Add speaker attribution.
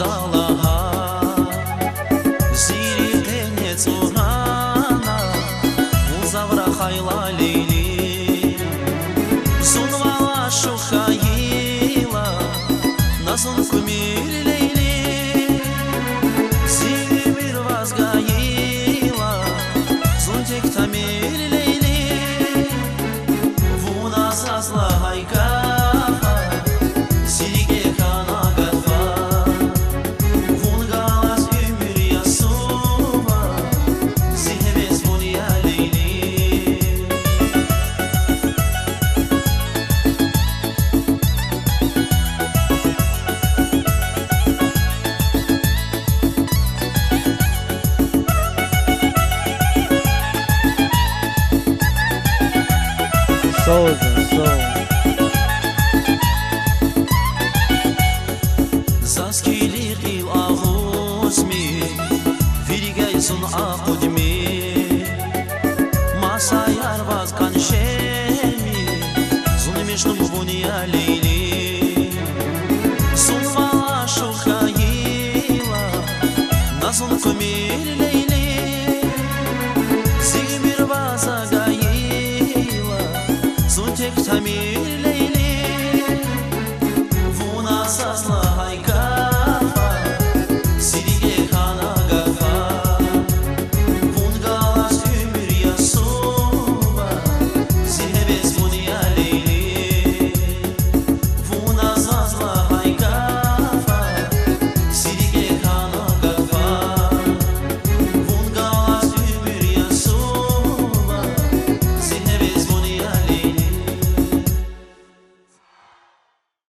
Speaker 1: ждала, зири тенец урана, узавра хайла лейли, зунвала шухаила, назун кумир лейли, зири мир вазгаила, зунтек тамир лейли, вуна сазла хайка. Zaskili qil ağuzmi, virgaysun aqudmi, masayar vaz kanşemi, zunimishnu bunia leyli, sunvala shukayila, nazun kumir leyli, zimir vaz agayila, zuntek tamir.